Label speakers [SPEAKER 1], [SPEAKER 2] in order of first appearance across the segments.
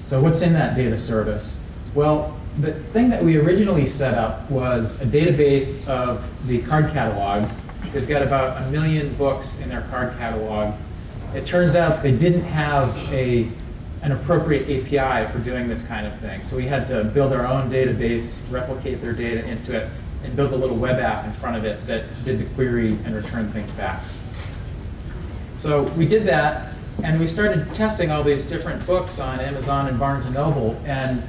[SPEAKER 1] So what's in that data service? Well, the thing that we originally set up was a database of the card catalog. They've got about 1 million books in their card catalog. It turns out they didn't have an appropriate API for doing this kind of thing. So we had to build our own database, replicate their data into it, and build a little web app in front of it that did the query and returned things back. So we did that, and we started testing all these different books on Amazon and Barnes & Noble, and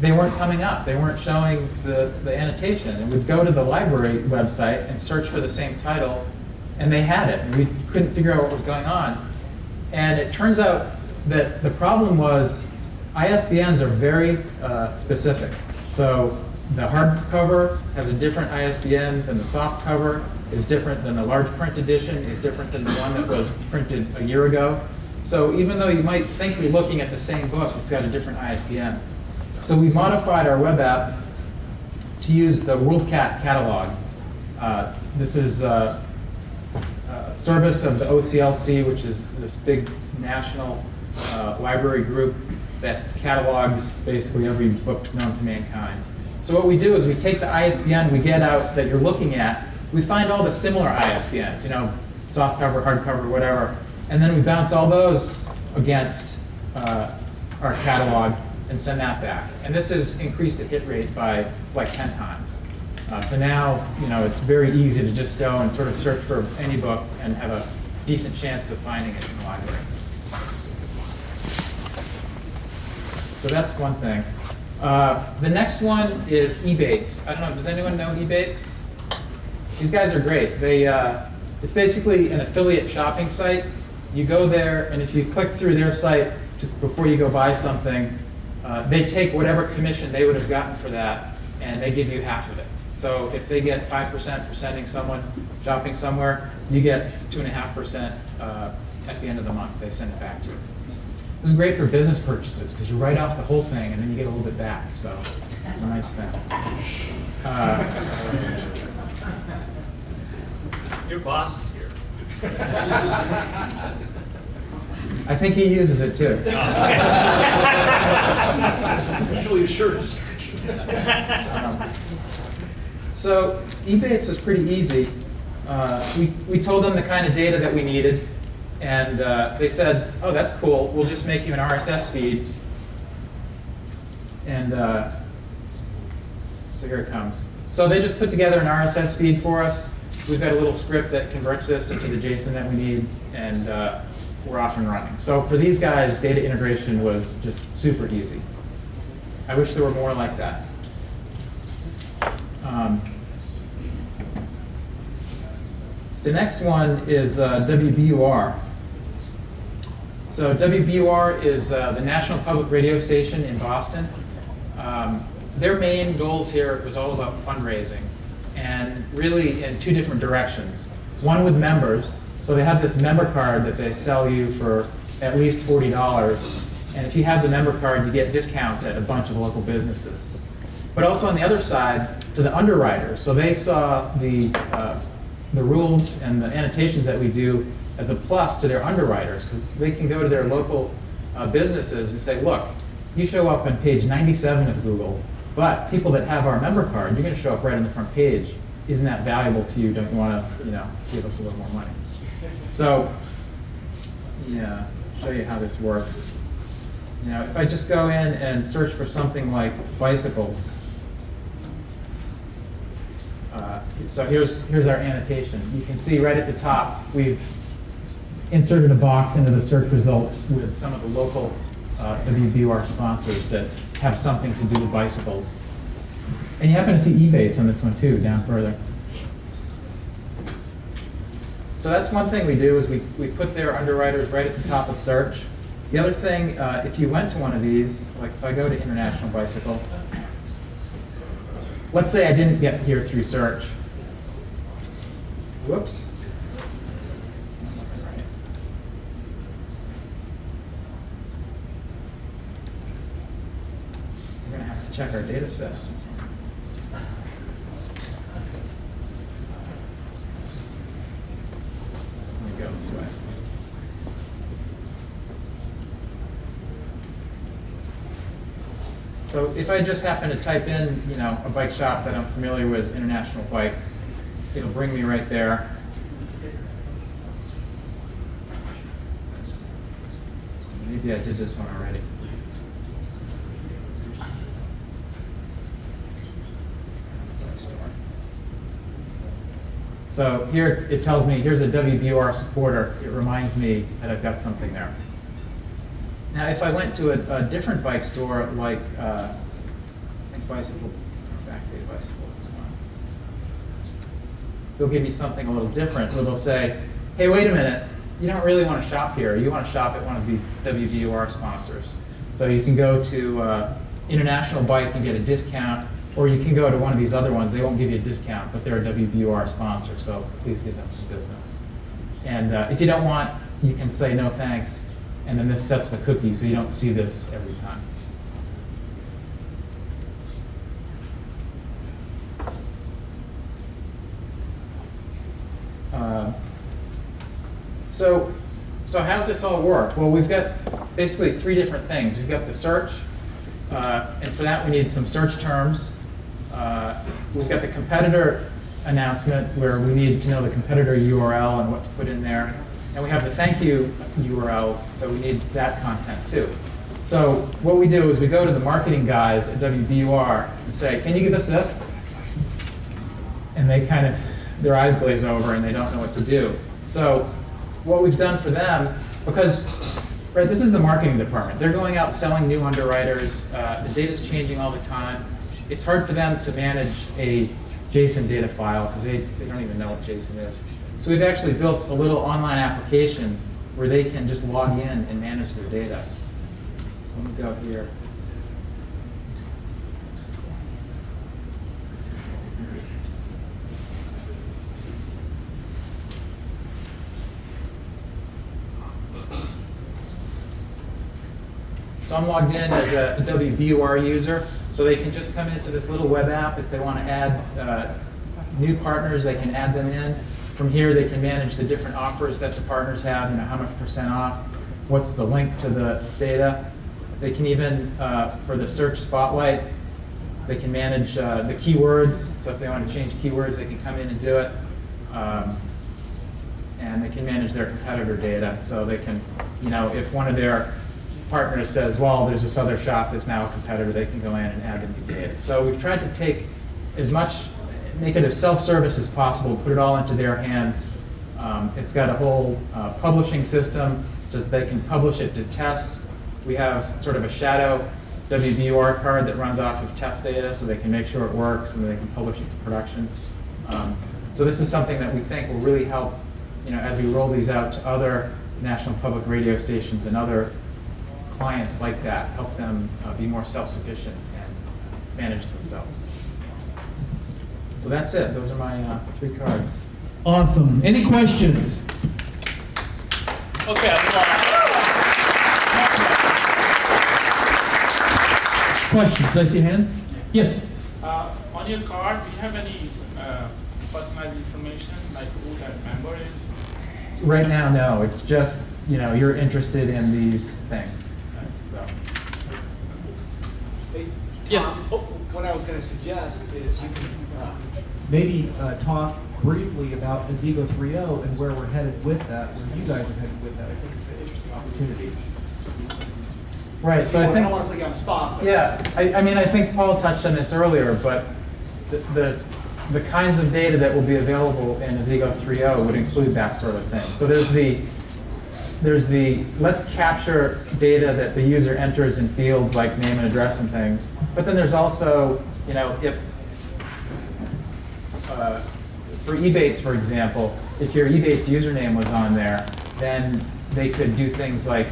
[SPEAKER 1] they weren't coming up. They weren't showing the annotation. And we'd go to the library website and search for the same title, and they had it. And we couldn't figure out what was going on. And it turns out that the problem was ISBNs are very specific. So the hardcover has a different ISBN than the soft cover, is different than the large print edition, is different than the one that was printed a year ago. So even though you might think you're looking at the same book, it's got a different ISBN. So we modified our web app to use the WorldCat catalog. This is a service of the OCLC, which is this big national library group that catalogs basically every book known to mankind. So what we do is we take the ISBN we get out that you're looking at, we find all the similar ISBNs, soft cover, hardcover, whatever, and then we bounce all those against our catalog and send that back. And this has increased the hit rate by like 10 times. So now, it's very easy to just go and sort of search for any book and have a decent chance of finding it in the library. So that's one thing. The next one is Ebates. I don't know, does anyone know Ebates? These guys are great. It's basically an affiliate shopping site. You go there, and if you click through their site before you go buy something, they take whatever commission they would have gotten for that, and they give you half of it. So if they get 5% for sending someone shopping somewhere, you get 2.5% at the end of the month. They send it back to you. This is great for business purchases because you write off the whole thing and then you get a little bit back. So it's a nice thing.
[SPEAKER 2] Your boss is here.
[SPEAKER 1] I think he uses it too.
[SPEAKER 2] Usually a shirt is.
[SPEAKER 1] So Ebates was pretty easy. We told them the kind of data that we needed, and they said, "Oh, that's cool. We'll just make you an RSS feed." And so here it comes. So they just put together an RSS feed for us. We've got a little script that converts this into the JSON that we need, and we're off and running. So for these guys, data integration was just super easy. I wish there were more like that. The next one is WBUR. So WBUR is the National Public Radio Station in Boston. Their main goals here was all about fundraising, and really in two different directions. One with members. So they have this member card that they sell you for at least $40. And if you have the member card, you get discounts at a bunch of local businesses. But also on the other side, to the underwriters. So they saw the rules and the annotations that we do as a plus to their underwriters, because they can go to their local businesses and say, look, you show up on page 97 of Google, but people that have our member card, you're going to show up right on the front page. Isn't that valuable to you? Don't you want to, give us a little more money? So, yeah, show you how this works. If I just go in and search for something like bicycles, so here's our annotation. You can see right at the top, we've inserted a box into the search results with some of the local WBUR sponsors that have something to do with bicycles. And you happen to see Ebates on this one too, down further. So that's one thing we do is we put their underwriters right at the top of search. The other thing, if you went to one of these, like if I go to International Bicycle, let's say I didn't get here through search. Whoops. We're going to have to check our data set. Let me go this way. So if I just happen to type in, a bike shop that I'm familiar with, International Bike, it'll bring me right there. Maybe I did this one already. So here it tells me, here's a WBUR supporter. It reminds me that I've got something there. Now, if I went to a different bike store, like I think Bicycle, Factory Bicycles is one, they'll give me something a little different, where they'll say, hey, wait a minute, you don't really want to shop here. You want to shop at one of the WBUR sponsors. So you can go to International Bike and get a discount, or you can go to one of these other ones. They won't give you a discount, but they're a WBUR sponsor, so please give them some business. And if you don't want, you can say no thanks, and then this sets the cookie, so you don't see this every time. So how's this all work? Well, we've got basically three different things. We've got the search, and for that we need some search terms. We've got the competitor announcement, where we need to know the competitor URL and what to put in there. And we have the thank you URLs, so we need that content too. So what we do is we go to the marketing guys at WBUR and say, can you give us this? And they kind of, their eyes glaze over and they don't know what to do. So what we've done for them, because this is the marketing department. They're going out selling new underwriters. The data's changing all the time. It's hard for them to manage a JSON data file because they don't even know what JSON is. So we've actually built a little online application where they can just log in and manage their data. So let me go here. So I'm logged in as a WBUR user, so they can just come into this little web app. If they want to add new partners, they can add them in. From here, they can manage the different offers that the partners have, how much % off, what's the link to the data. They can even, for the search spotlight, they can manage the keywords. So if they want to change keywords, they can come in and do it. And they can manage their competitor data. So they can, if one of their partner says, well, there's this other shop that's now a competitor, they can go in and add the new data. So we've tried to take make it as self-service as possible, put it all into their hands. It's got a whole publishing system so that they can publish it to test. We have sort of a shadow WBUR card that runs off of test data so they can make sure it works and they can publish it to production. So this is something that we think will really help as we roll these out to other national public radio stations and other clients like that, help them be more self-sufficient and manage it themselves. So that's it. Those are my 3 cards.
[SPEAKER 3] Awesome. Any questions?
[SPEAKER 2] Okay.
[SPEAKER 3] Questions? Did I see a hand? Yes.
[SPEAKER 4] On your card, do you have any personalized information, like who that member is?
[SPEAKER 1] Right now, no. It's just, you're interested in these things. So.
[SPEAKER 5] Hey,
[SPEAKER 2] Yeah.
[SPEAKER 5] Tom, what I was going to suggest is you can
[SPEAKER 6] maybe talk briefly about Azigo 3.0 and where we're headed with that, where you guys are headed with that. I think it's an interesting opportunity.
[SPEAKER 1] Right. So I
[SPEAKER 5] don't
[SPEAKER 1] think.
[SPEAKER 5] want to put you on the spot. But
[SPEAKER 1] Yeah. I think Paul touched on this earlier, but the kinds of data that will be available in Azigo 3.0 would include that sort of thing. So there's the let's capture data that the user enters in fields like name and address and things. But then there's also, if for Ebates, for example, if your Ebates username was on there, then they could do things like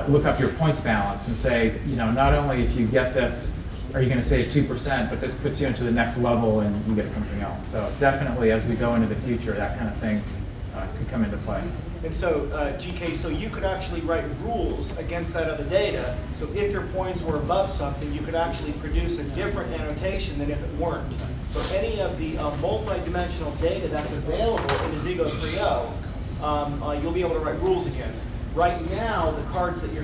[SPEAKER 1] look up your points balance and say, not only if you get this are you going to save 2%, but this puts you into the next level and you get something else. So definitely, as we go into the future, that kind of thing could come into play.
[SPEAKER 5] And so, GK, so you could actually write rules against that other data. So if your points were above something, you could actually produce a different annotation than if it weren't. So any of the multi-dimensional data that's available in Azigo 3.0, you'll be able to write rules against. Right now, the cards that you're